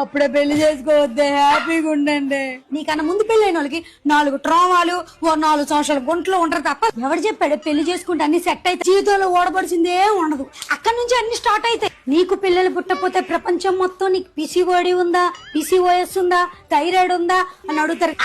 అప్పుడే పెళ్లి చేసుకోవద్దే, హ్యాపీగా ఉండండి. నీకన్నా ముందు పెళ్ళైన వాళ్ళకి 4 ట్రామాలు 4 సంవత్సరాల గుంటలో ఉంటారు తప్ప ఎవరు చెప్పాడు పెళ్లి చేసుకుంటే అన్ని సెట్ అయితే జీవితంలో ఓడబడిసిందే ఉండదు. అక్కడి నుంచి అన్ని స్టార్ట్ అవుతాయి. నీకు పిల్లలు పుట్టకపోతే ప్రపంచం మొత్తం నీకు పిసిఓడి ఉందా, పిసిఓఎస్ ఉందా, థైరాయిడ్ ఉందా అని అడుగుతారు.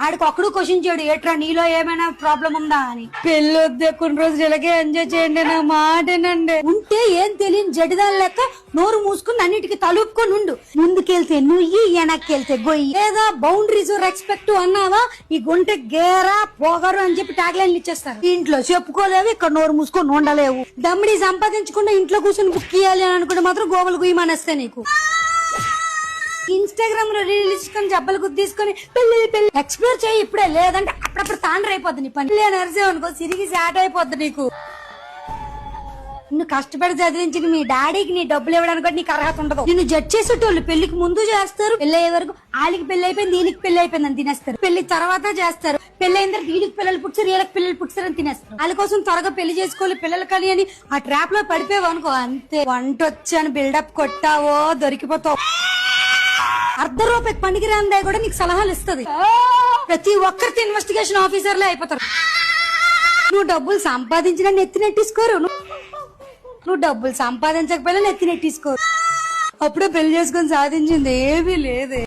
ఆడికి ఒక్కడు క్వశ్చన్ చేయడు ఏట్రా నీలో ఏమైనా ప్రాబ్లం ఉందా అని. పెళ్లి వద్దే, కొన్ని రోజులు ఇలాగే ఎంజాయ్ చేయండి, నా మాటేనండి. ఉంటే ఏం తెలియని జడిదాని లెక్క నోరు మూసుకుని అన్నిటికీ తలుపుకొని ఉండు. ముందుకెళ్తే నుయ్యి, వెనక్కెళ్తే గొయ్యి. లేదా బౌండరీస్ రెస్పెక్ట్ అన్నావా ఈ గుంటె గేరా పోగరు అని చెప్పి ట్యాగ్ లైన్లు ఇచ్చేస్తారు. ఇంట్లో చెప్పుకోలేవు, ఇక్కడ నోరు మూసుకొని ఉండలేవు. దమ్మిడి సంపాదించకుండా ఇంట్లో కూర్చొని బుక్ ఇయ్యాలి అని అనుకుంటే మాత్రం గోవలు గుయ్యమనేస్తే నీకు. ఇన్స్టాగ్రామ్ లో రీల్ తీసుకొని జబ్బలు గుద్ది తీసుకొని పెళ్లి పెళ్లి ఎక్స్ప్లోర్ చేయి ఇప్పుడే. లేదంటే అప్పుడప్పుడు తాండ్ర అయిపోద్ది నీ పని. నరిసే అనుకో సిరిగి సాట్ అయిపోద్ది నీకు. నిన్ను కష్టపడి చదివించి మీ డాడీకి నీ డబ్బులు ఇవ్వడానికి నీకు అర్హత ఉండదు. నిన్ను జడ్జ్ చేసేటోళ్ళు పెళ్లికి ముందు చేస్తారు, పెళ్లి అయ్యే వరకు వాళ్ళకి పెళ్లి అయిపోయింది దీనికి పెళ్లి అయిపోయిందని తినేస్తారు. పెళ్లి తర్వాత చేస్తారు, పెళ్లి అయిన తర్వాత వీళ్ళకి పిల్లలు పుట్టారు వీళ్ళకి పిల్లలు పుట్టారని తినేస్తారు. వాళ్ళ కోసం త్వరగా పెళ్లి చేసుకోవాలి పిల్లలు కానీ అని ఆ ట్రాప్ లో పడిపోయావు అనుకో అంతే. వంట వచ్చాను బిల్డప్ కొట్టావో దొరికిపోతావు. ₹1 పనికిరాందా కూడా నీకు సలహాలు ఇస్తుంది. ప్రతి ఒక్కరితో ఇన్వెస్టిగేషన్ ఆఫీసర్లే అయిపోతారు. నువ్వు డబ్బులు సంపాదించినా నెత్తినెట్టేసుకోరు, నువ్వు డబ్బులు సంపాదించకపోయినా నెత్తినెట్టేసుకోరు. అప్పుడే పెళ్లి చేసుకొని సాధించింది ఏమీ లేదే.